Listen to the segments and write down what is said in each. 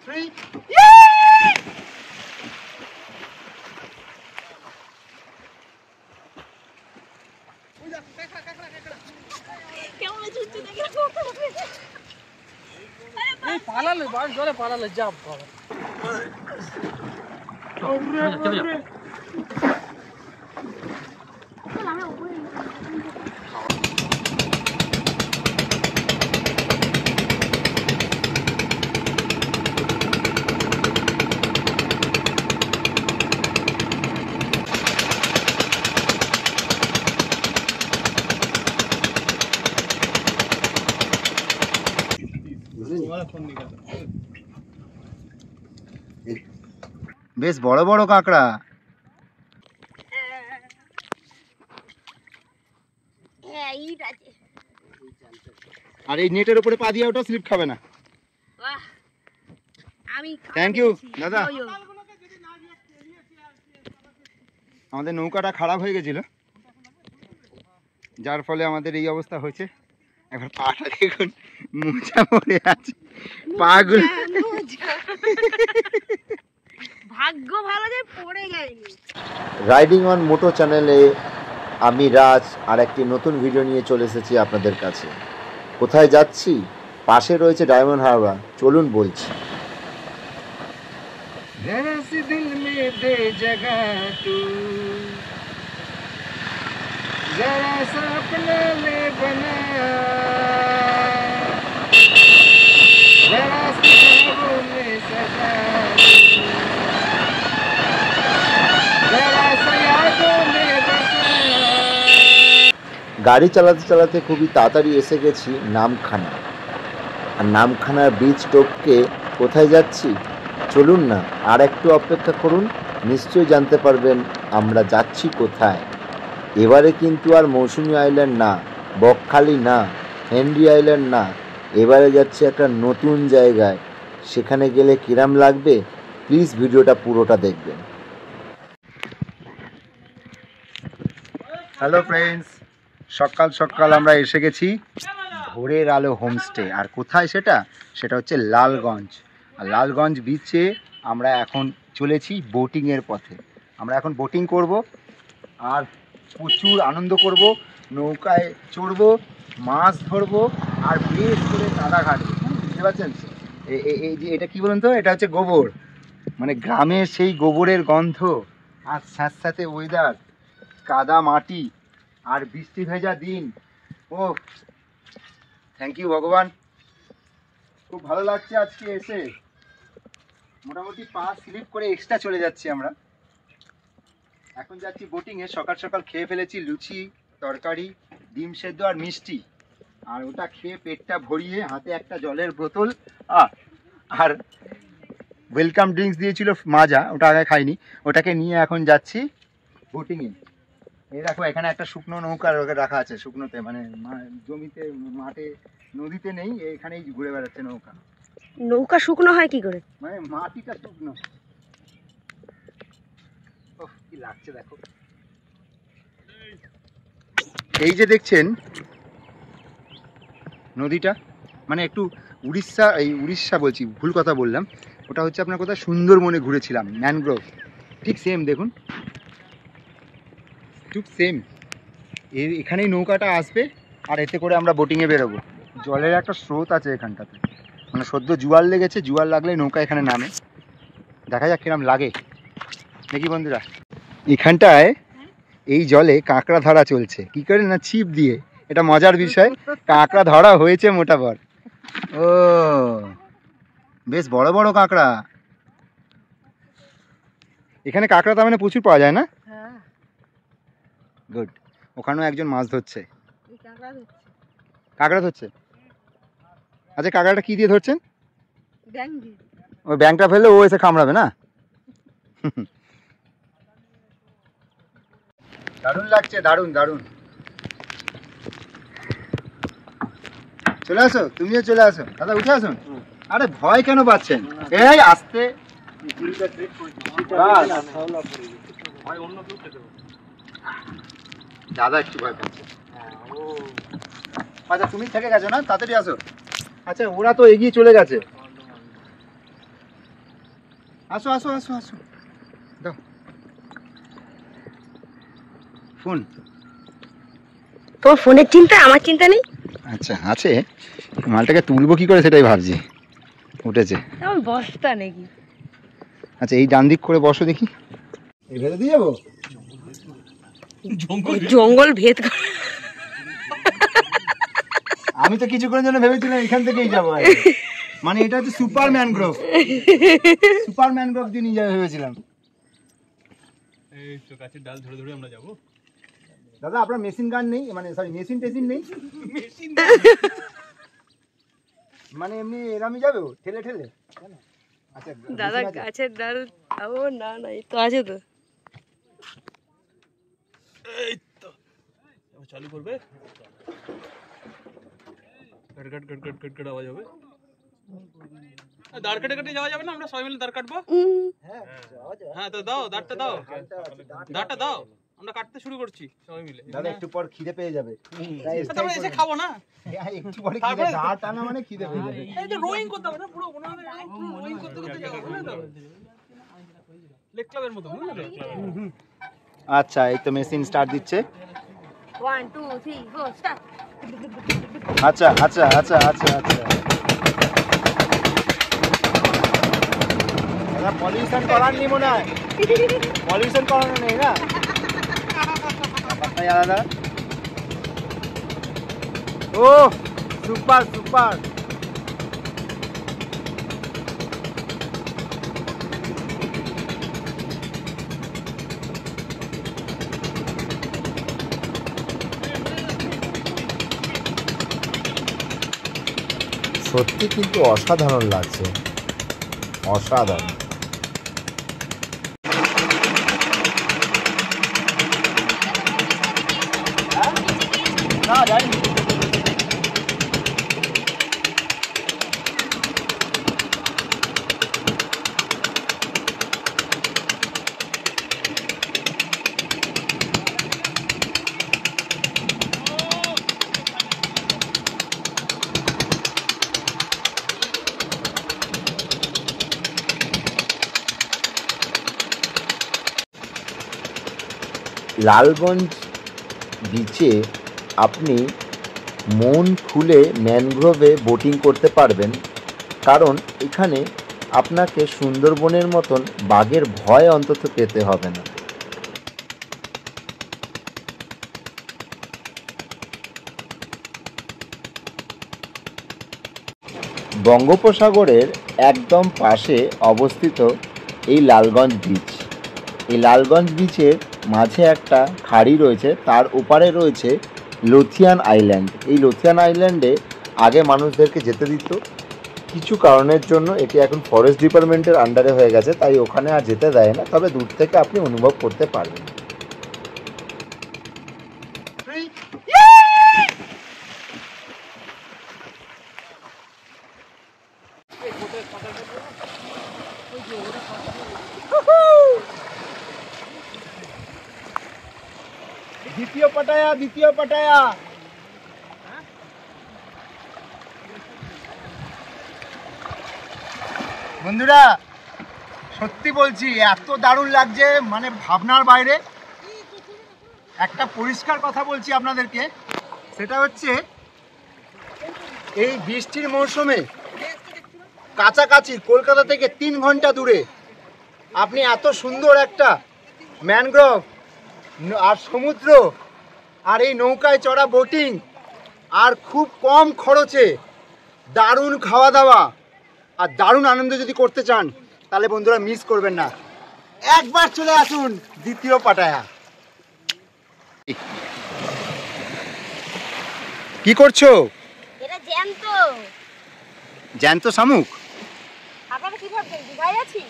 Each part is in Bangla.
free. পালালে বাস ধরে পালালে যাব বাবা। বেশ বড় বড় কাঁকড়া। আর এই নেটের উপরে পা দিয়ে ওটা স্লিপ খাবে না। থ্যাংক ইউ দাদা। আমাদের নৌকাটা খারাপ হয়ে গেছিল, যার ফলে আমাদের এই অবস্থা হয়েছে। এবার পাটা দেখুন মোজা পড়ে আছে, পাগুলো ভাগ্য ভালো যে পড়ে যায়নি। রাইডিং অন মোটো চ্যানেলে আমি রাজ আর একটি নতুন ভিডিও নিয়ে চলে এসেছি আপনাদের কাছে। কোথায় যাচ্ছি? পাশে রয়েছে ডায়মন্ড হারবার, চলুন বলছি। গাড়ি চালাতে চালাতে খুবই তাড়াতাড়ি এসে গেছি নামখানা। আর নামখানার ব্রিজ টপকে কোথায় যাচ্ছি চলুন না আর একটু অপেক্ষা করুন, নিশ্চয়ই জানতে পারবেন আমরা যাচ্ছি কোথায়। এবারে কিন্তু আর মৌসুমী আইল্যান্ড না, বকখালি না, হেনরি আইল্যান্ড না, এবারে যাচ্ছি একটা নতুন জায়গায়। সেখানে গেলে কিরাম লাগবে প্লিজ ভিডিওটা পুরোটা দেখবেন। হ্যালো ফ্রেন্ডস, সকাল সকাল আমরা এসে গেছি ভোরের আলো হোমস্টে। আর কোথায় সেটা? সেটা হচ্ছে লালগঞ্জ। আর লালগঞ্জ বিচে আমরা এখন চলেছি বোটিংয়ের পথে। আমরা এখন বোটিং করব আর প্রচুর আনন্দ করব, নৌকায় চড়বো, মাছ ধরবো আর বেশ করে কাদা ঘাটবো। বুঝতে পারছেন? এই যে এটা কী বলুন তো, এটা হচ্ছে গোবর, মানে গ্রামের সেই গোবরের গন্ধ আর স্যাঁতস্যাঁতে ওয়েদার, কাদা মাটি আর বৃষ্টি ভেজা দিন। ও থ্যাংক ইউ ভগবান, খুব ভালো লাগছে আজকে এসে। মোটামুটি পা স্লিপ করে এক্সট্রা চলে যাচ্ছি আমরা। এখন যাচ্ছি বোটিংয়ে। সকাল সকাল খেয়ে ফেলেছি লুচি, তরকারি, ডিম সেদ্ধ আর মিষ্টি। আর ওটা খেয়ে পেটটা ভরিয়ে হাতে একটা জলের বোতল আর ওয়েলকাম ড্রিঙ্কস দিয়েছিল মাজা, ওটা আগে খাইনি, ওটাকে নিয়ে এখন যাচ্ছি বোটিংয়ে। এই দেখো এখানে একটা শুকনো নৌকা রাখা আছে, শুকনোতে মানে জমিতে, মাঠে, নদীতে নেই, এখানেই ঘুরে বেড়াচ্ছে নৌকা। নৌকা শুকনো হয় কি করে? মানে মাটিটা শুকনো। ওহ কি লাগছে দেখো। এই যে দেখছেন নদীটা, মানে একটু উড়িষ্যা বলছি, ভুল কথা বললাম। ওটা হচ্ছে আপনার কোথায় সুন্দরবনে ঘুরেছিলাম, ম্যানগ্রোভ, ঠিক সেম দেখুন, ঠিক সেম। এখানেই নৌকাটা আসবে আর এতে করে আমরা বোটিংয়ে বেরোবো। জলের একটা স্রোত আছে এখানটাতে, মানে সদ্য জোয়ার লেগেছে, জোয়ার লাগলে নৌকা এখানে নামে। দেখা যাক কিরম লাগে দেখি বন্ধুরা। এখানটায় এই জলে কাঁকড়া ধরা চলছে, কি করে না ছিপ দিয়ে। এটা মজার বিষয়, কাঁকড়া ধরা হয়েছে মোটাবার। ও বেশ বড় বড় কাঁকড়া। এখানে কাঁকড়া তার মানে প্রচুর পাওয়া যায় না? গুড। ওখানেও একজন মাছ ধরছে, কাঁকড়া ধরছে। আচ্ছা কাঁকড়াটা কি দিয়ে ধরছেন? ওই ব্যাংকটা ফেললে ও এসে কামড়াবে না? দারুণ লাগছে, দারুণ দারুণ। চলে আসো, তুমিও চলে আসো দাদা, উঠে আসুন। আরে ভয় কেন পাচ্ছেন? এই আস্তে। দাদা একটু ভয় পাচ্ছে। আচ্ছা তুমি থেকে গেছো না, তাড়াতাড়ি আসো। আচ্ছা ওরা তো এগিয়ে চলে গেছে। আসো আসো আসো আসো, দাও ফোন। তোমার ফোনের চিন্তা, আমার চিন্তা নেই। আচ্ছা আছে, মালটাকে তুলবো কি করে সেটাই ভাবছি। উঠেছে। আমার বস্তা নাকি? আচ্ছা এই ডান দিক করে বসো দেখি, এই ভেতর দিয়ে যাবো। জঙ্গল ভেদ করে। আমি তো কিছুক্ষণের জন্য ভেবেছিলাম এখান থেকেই যাবো, মানে এটা হচ্ছে সুপার ম্যানগ্রোভ, সুপার ম্যানগ্রোভ দিয়ে নিয়ে যাবে ভেবেছিলাম। এই তো গাছের ডাল ধরে ধরে আমরা যাবো। দাদা আপনার মেশিন গান নেই, মানে সরি মেশিন টেশিন নেই? মেশিন মানে এমনি এরামি যাবে ঠেলে ঠেলে? আচ্ছা দাদা গাছের ডাল, ও না না, এই তো আছে তো। এই তো চালু করবে, goat goat goat goat goat goat আওয়াজ হবে। দাঁড় কেটে কেটে যাওয়া যাবে না? আমরা সবাই মিলে দাঁড় কাটবো। হ্যাঁ তো দাও, দাঁড়টা দাও, দাঁড়টা দাও, আমরা কাটতে শুরু করছি সবাই মিলে। দাদা একটু পর খিদে পেয়ে যাবে, তারপরে এসে খাবো না? একটু পরে খিদে, ঘা টানা মানে খিদে পেয়ে যাবে। এই যে রোয়িং করতে হবে না, পুরো মনে হবে পুরো রোয়িং করতে করতে যাবো, বুঝলে তো? লেক ক্লাবের মতো, বুঝলে তো? আচ্ছা এই তো মেশিন স্টার্ট দিচ্ছে। 1 2 3 4 স্টার্ট। আচ্ছা আচ্ছা আচ্ছা আচ্ছা আচ্ছা, দাদা পলিউশন করাননি মনে হয়, পলিউশন করানো নেই না ব্যাপারটাই আলাদা। ও সুপার সুপার। সত্যি কিন্তু অসাধারণ লাগছে, অসাধারণ। না জানি লালগঞ্জ বিচে আপনি মন খুলে ম্যানগ্রোভে বোটিং করতে পারবেন, কারণ এখানে আপনাকে সুন্দরবনের মতন বাঘের ভয় অন্তত পেতে হবে না। বঙ্গোপসাগরের একদম পাশে অবস্থিত এই লালগঞ্জ বিচ। এই লালগঞ্জ বিচের মাঝে একটা খাড়ি রয়েছে, তার ওপারে রয়েছে লথিয়ান আইল্যান্ড। এই লথিয়ান আইল্যান্ডে আগে মানুষদেরকে যেতে দিত, কিছু কারণের জন্য এটি এখন ফরেস্ট ডিপার্টমেন্টের আন্ডারে হয়ে গেছে, তাই ওখানে আর যেতে দেয় না, তবে দূর থেকে আপনি অনুভব করতে পারবেন। দ্বিতীয় পাটায়া, দ্বিতীয় পাটায়া। বন্ধুরা সত্যি বলছি এত দারুণ লাগছে, মানে ভাবনার বাইরে। একটা পরিষ্কার কথা বলছি আপনাদেরকে, সেটা হচ্ছে এই বৃষ্টির মৌসুমে কাছাকাছি কলকাতা থেকে 3 ঘন্টা দূরে আপনি এত সুন্দর একটা ম্যানগ্রোভ আর সমুদ্র আর এই নৌকায় চড়া বোটিং আর খুব কম খরচে দারুণ খাওয়া দাওয়া আর দারুণ আনন্দ যদি করতে চান, তাহলে বন্ধুরা মিস করবেন না, একবার চলে আসুন দ্বিতীয় পাটায়া। কি করছো? এটা জ্যান্ত। জ্যান্ত শামুক? আপনারা কি ভাবছেন দীঘায় আছি?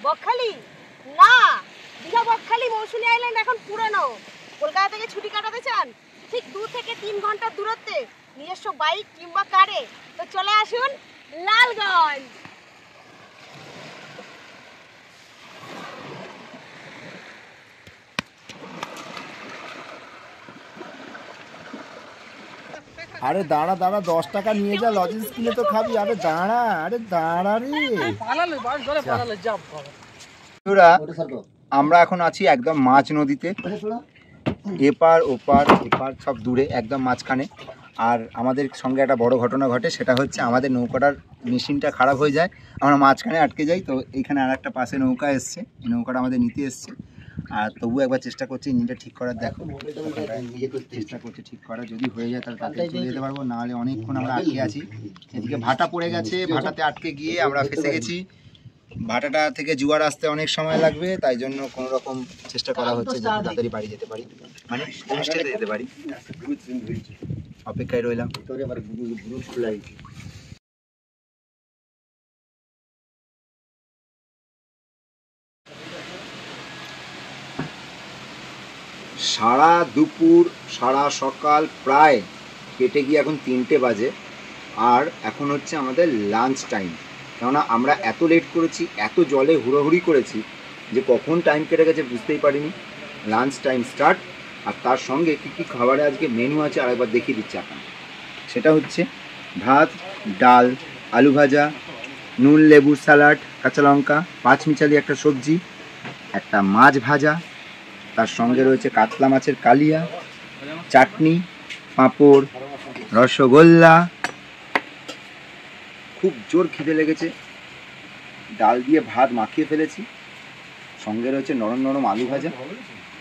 বকখালি না, দীঘা বকখালি মৌসুমী আইল্যান্ড এখন পুরানো। কলকাতা থেকে ছুটি কাটাতে চান, ঠিক 2 থেকে 3 ঘন্টার দূরত্বে নিজস্ব বাইক কিংবা কারে, তো চলে আসুন লালগঞ্জ। আরে দাঁড়া দাঁড়া, 10 টাকা নিয়ে যা, লজেন্স কিনে তো খাবি। আরে দাঁড়া, আরে দাঁড়া রে। আমরা এখন আছি একদম মাঝ নদীতে, এপার ওপার এপার সব দূরে, একদম মাঝখানে। আর আমাদের সঙ্গে একটা বড় ঘটনা ঘটে, সেটা হচ্ছে আমাদের নৌকাটার মেশিনটা খারাপ হয়ে যায়, আমরা মাঝখানে আটকে যাই। তো এইখানে আর একটা পাশে নৌকা এসছে, এই নৌকাটা আমাদের নিতে এসছে। আর তবু একবার চেষ্টা করছি ইঞ্জিনটা ঠিক করার। দেখো চেষ্টা করছি ঠিক করার, যদি হয়ে যায় তাহলে তাড়াতাড়ি চলে যেতে পারবো, নাহলে অনেকক্ষণ আমরা আটকে আছি। এদিকে ভাটা পড়ে গেছে, ভাটাতে আটকে গিয়ে আমরা ফেসে গেছি। ভাটাটা থেকে জোয়ার আসতে অনেক সময় লাগবে, তাই জন্য কোনো রকম চেষ্টা করা হচ্ছে যাতে তাড়াতাড়ি বাড়ি যেতে পারি, মানে হোমস্টেতে যেতে পারি। অপেক্ষায় রইলাম। সারা দুপুর সারা সকাল প্রায় কেটে গিয়ে এখন 3টে বাজে, আর এখন হচ্ছে আমাদের লাঞ্চ টাইম। কেননা আমরা এত লেট করেছি, এত জলে হুড়োহুড়ি করেছি যে কখন টাইম কেটে গেছে বুঝতেই পারিনি। Lunch time start. আর তার সঙ্গে কী কী খাবারে আজকে মেনু আছে আরেকবার দেখিয়ে দিচ্ছি এখন। সেটা হচ্ছে ভাত, ডাল, আলু ভাজা, নুন লেবুর স্যালাড, কাঁচা লঙ্কা, পাঁচমিশালি একটা সবজি, একটা মাছ ভাজা, তার সঙ্গে রয়েছে কাতলা মাছের কালিয়া, চাটনি, পাঁপড়, রসগোল্লা। খুব জোর খিদে লেগেছে, ডাল দিয়ে ভাত মাখিয়ে ফেলেছি, সঙ্গে রয়েছে নরম নরম আলু ভাজা।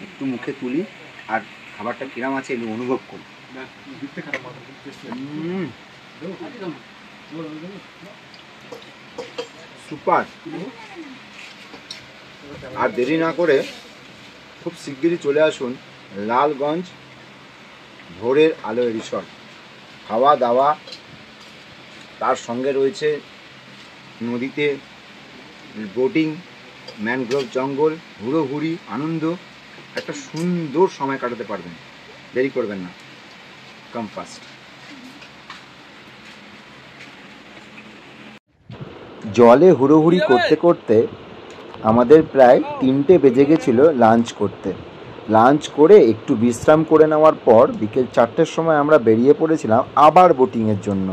একটু মুখে তুলি আর খাবারটা কিরাম আছে একটু অনুভব করি। সুপার। আর দেরি না করে খুব শিগগিরই চলে আসুন লালগঞ্জ ভোরের আলো রিসর্ট। খাওয়া দাওয়া, তার সঙ্গে রয়েছে নদীতে বোটিং, ম্যানগ্রোভ জঙ্গল, হুড়োহুড়ি, আনন্দ। একটা সুন্দর সময় কাটাতে পারবেন, দেরি করবেন না। কাম ফাস্ট। জলে হুড়োহুড়ি করতে করতে আমাদের প্রায় 3টে বেজে গেছিল লাঞ্চ করতে। লাঞ্চ করে একটু বিশ্রাম করে নেওয়ার পর বিকেল 4টের সময় আমরা বেরিয়ে পড়েছিলাম আবার বোটিংয়ের জন্য।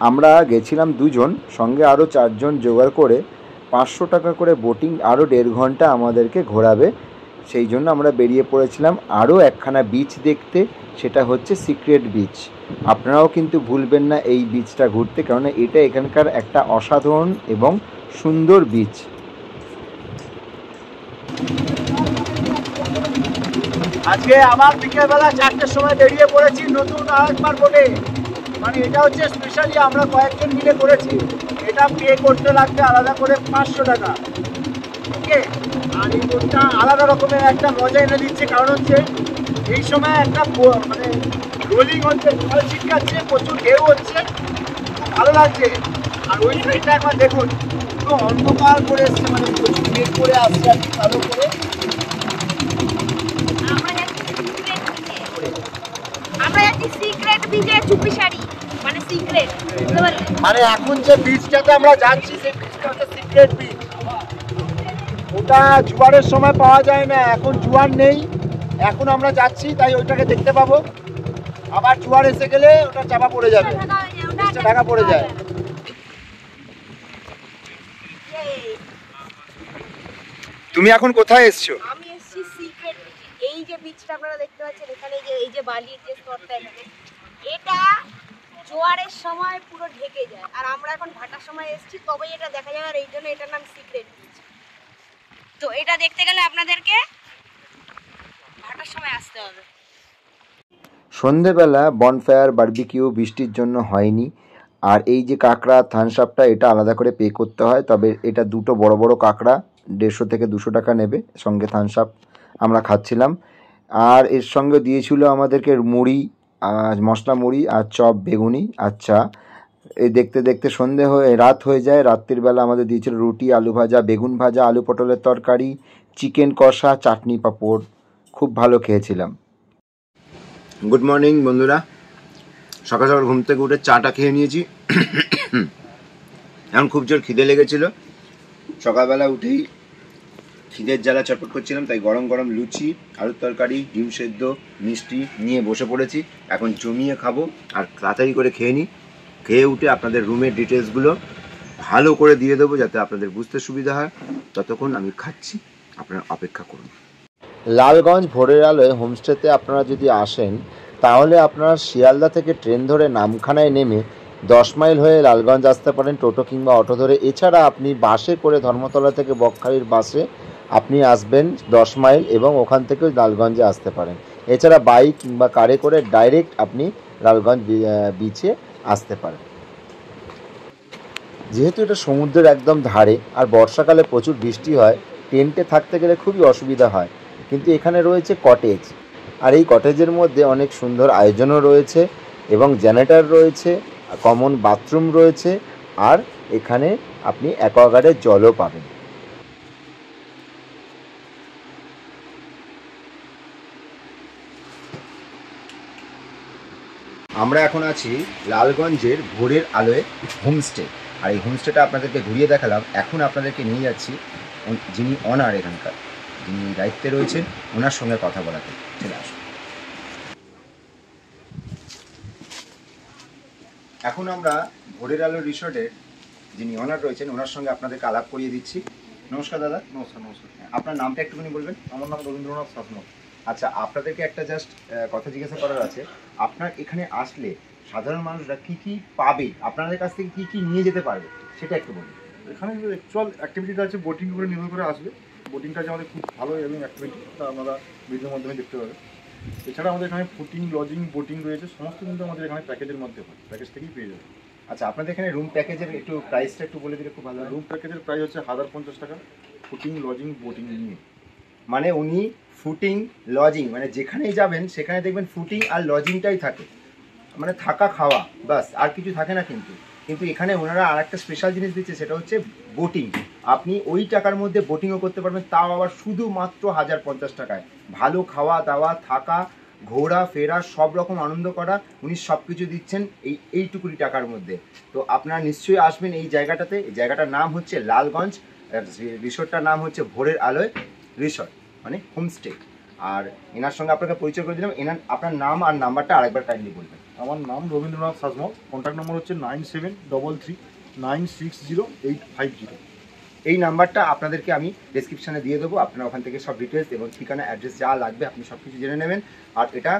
আমরা গেছিলাম 2 জন, সঙ্গে আরও 4 জন জোগাড় করে 500 টাকা করে বোটিং আরও 1.5 ঘন্টা আমাদেরকে ঘোরাবে। সেই জন্য আমরা বেরিয়ে পড়েছিলাম আরও একখানা বিচ দেখতে, সেটা হচ্ছে সিক্রেট বিচ। আপনারাও কিন্তু ভুলবেন না এই বিচটা ঘুরতে, কেননা এটা এখানকার একটা অসাধারণ এবং সুন্দর বিচ। আজকে আবার বিকেলবেলা 4টের সময় বেরিয়ে পড়েছি নতুন আরেকবার বোটে। মানে এটা হচ্ছে স্পেশালি আমরা কয়েকজন মিলে করেছি। এটা পে করতে লাগবে আলাদা করে 500 টাকা। ওকে, আর এই বোটটা আলাদা রকমের একটা মজা এনে দিচ্ছে, কারণ হচ্ছে এই সময় একটা মানে রোলিং হচ্ছে, জল ছিটকাচ্ছে, প্রচুর ঢেউ হচ্ছে, খুব ভালো লাগছে। আর ওই সাইডটা একবার দেখুন, পুরো অন্ধকার করে এসছে, মানে প্রচুর মেঘ করে আসছে আর কি কালো করে। আমরা যাচ্ছি সিক্রেট বিচে, চুপিসারি, মানে সিক্রেট, বুঝতে পারলে? মানে এখন যে বিচটাতে আমরা যাচ্ছি সেই বিচটা হচ্ছে সিক্রেট বিচ। ওটা জোয়ারের সময় পাওয়া যায় না, এখন জোয়ার নেই, এখন আমরা যাচ্ছি তাই ওইটাকে দেখতে পাবো। আবার জোয়ার এসে গেলে ওটা চাপা পড়ে যাবে, বিচটা ঢাকা পড়ে যায়। তুমি এখন কোথায় এসছো? আমি এসেছি সিক্রেট বিচে। এই যে বিচটা আপনারা দেখতে পাচ্ছেন এখানে, যে এই যে বালির যে স্তরটা এখানে, এটা জোয়ারের সময় পুরো ঢেকে যায়। আর আমরা এখন ভাটার সময় এসেছি, তবেই এটা দেখা যাবে, আর এই জন্য এটার নাম সিক্রেট বিচ। তো এটা দেখতে গেলে আপনাদেরকে ভাটার সময় আসতে হবে। সন্ধেবেলা বনফায়ার বারবিকিউ বৃষ্টির জন্য হয়নি। আর এই যে কাঁকড়া থামস আপটা, এটা আলাদা করে পে করতে হয়, তবে এটা 2টো বড় বড় কাঁকড়া 150 থেকে 200 টাকা নেবে, সঙ্গে থামস আপ আমরা খাচ্ছিলাম। আর এর সঙ্গে দিয়েছিল আমাদেরকে মুড়ি, মশলা মুড়ি আর চপ বেগুনি। আচ্ছা, এই দেখতে দেখতে রাত হয়ে যায়। রাত্রির বেলা আমাদের দিয়েছিল রুটি, আলু ভাজা, বেগুন ভাজা, আলু পটলের তরকারি, চিকেন কষা, চাটনি, পাঁপড়। খুব ভালো খেয়েছিলাম। গুড মর্নিং বন্ধুরা, সকাল সকাল ঘুম থেকে উঠে চাটা খেয়ে নিয়েছি। এখন খুব জোর খিদে লেগেছিল। সকালবেলা উঠেই খিদের জ্বালা চটপট করছিলাম, তাই গরম গরম লুচি, আলুর তরকারি, ডিম সেদ্ধ, মিষ্টি নিয়ে বসে পড়েছি। এখন জমিয়ে খাবো আর তাড়াতাড়ি করে খেয়ে নিই। খেয়ে উঠে আপনাদের রুমের ডিটেলসগুলো ভালো করে দিয়ে দেবো যাতে আপনাদের বুঝতে সুবিধা হয়। ততক্ষণ আমি খাচ্ছি, আপনারা অপেক্ষা করুন। লালগঞ্জ ভোরের আলোয় হোমস্টেতে আপনারা যদি আসেন তাহলে আপনারা শিয়ালদা থেকে ট্রেন ধরে নামখানায় নেমে 10 মাইল হয়ে লালগঞ্জ আসতে পারেন টোটো কিংবা অটো ধরে। এছাড়া আপনি বাসে করে ধর্মতলা থেকে বকখালির বাসে আপনি আসবেন 10 মাইল এবং ওখান থেকেও লালগঞ্জে আসতে পারেন। এছাড়া বাইক কিংবা কারে করে ডাইরেক্ট আপনি লালগঞ্জ বিচে আসতে পারেন। যেহেতু এটা সমুদ্রের একদম ধারে আর বর্ষাকালে প্রচুর বৃষ্টি হয়, টেন্টে থাকতে গেলে খুবই অসুবিধা হয়, কিন্তু এখানে রয়েছে কটেজ। আর এই কটেজের মধ্যে অনেক সুন্দর আয়োজনও রয়েছে এবং জেনারেটর রয়েছে, কমন বাথরুম রয়েছে, আর এখানে আপনি অ্যাকোয়াগার্ডের জলও পাবেন। আমরা এখন আছি লালগঞ্জের ভোরের আলোয় হোমস্টে, আর এই হোমস্টেটা আপনাদেরকে ঘুরিয়ে দেখালাম। এখন আপনাদেরকে নিয়ে যাচ্ছি যিনি অনার এখানকার, যিনি দায়িত্বে রয়েছেন, ওনার সঙ্গে কথা বলাতে। চলে আসুন। এখন আমরা ভোরের আলো রিসোর্টের যিনি অনার রয়েছেন ওনার সঙ্গে আপনাদেরকে আলাপ করিয়ে দিচ্ছি। নমস্কার দাদা। নমস্কার। নমস্কার, আপনার নামটা একটুখানি বলবেন? আমার নাম রবীন্দ্রনাথ শাসমল। আচ্ছা, আপনাদেরকে একটা জাস্ট কথা জিজ্ঞাসা করার আছে। আপনার এখানে আসলে সাধারণ মানুষরা কি কি পাবে, আপনাদের কাছ থেকে কি কি নিয়ে যেতে পারবে সেটা একটু বলুন। এখানে যে অ্যাকচুয়াল অ্যাক্টিভিটিটা আছে বোটিং করে নির্ভর করে আসবে। বোটিংটা আছে আমাদের খুব ভালো এবং অ্যাক্টিভিটি, তা আপনারা ভিডিওর মাধ্যমে দেখতে পাবেন। এছাড়া আমাদের এখানে ফুটিং, লজিং, বোটিং রয়েছে, সমস্ত কিন্তু আমাদের এখানে প্যাকেজের মধ্যে হয়, প্যাকেজ থেকেই পেয়ে যাবে। আচ্ছা, আপনাদের এখানে রুম প্যাকেজের একটু প্রাইসটা একটু বলে দিলে খুব ভালো হয়। রুম প্যাকেজের প্রাইস হচ্ছে 1050 টাকা, ফুটিং, লজিং, বোটিং নিয়ে। মানে উনি ফুটিং, লজিং, মানে যেখানেই যাবেন সেখানে দেখবেন ফুটিং আর লজিংটাই থাকে, মানে থাকা খাওয়া, বাস, আর কিছু থাকে না। কিন্তু এখানে ওনারা আর একটা স্পেশাল জিনিস দিচ্ছে, সেটা হচ্ছে বোটিং। আপনি ওই টাকার মধ্যে বোটিংও করতে পারবেন, তাও আবার শুধুমাত্র 1050 টাকায়। ভালো খাওয়া দাওয়া, থাকা, ঘোরা ফেরা, সব রকম আনন্দ করা, উনি সব কিছু দিচ্ছেন এইটুকুনি টাকার মধ্যে। তো আপনারা নিশ্চয়ই আসবেন এই জায়গাটাতে। এই জায়গাটার নাম হচ্ছে লালগঞ্জ, রিসোর্টটার নাম হচ্ছে ভোরের আলোয় রিসোর্ট, মানে হোমস্টে। আর এনার সঙ্গে আপনাকে পরিচয় করে দিলাম। আপনার নাম আর নাম্বারটা আরেকবার কাইন্ডলি বলবেন। আমার নাম রবীন্দ্রনাথ শাসমল, কন্ট্যাক্ট নম্বর হচ্ছে 9733960850। এই নাম্বারটা আপনাদেরকে আমি ডেসক্রিপশানে দিয়ে দেবো। আপনারা ওখান থেকে সব ডিটেলস এবং ঠিকানা, অ্যাড্রেস যা লাগবে আপনি সব কিছু জেনে নেবেন। আর এটা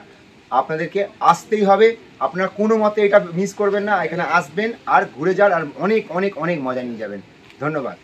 আপনাদেরকে আসতেই হবে, আপনারা কোনো মতে এটা মিস করবেন না। এখানে আসবেন আর ঘুরে যান আর অনেক অনেক অনেক মজা নিয়ে যাবেন। ধন্যবাদ।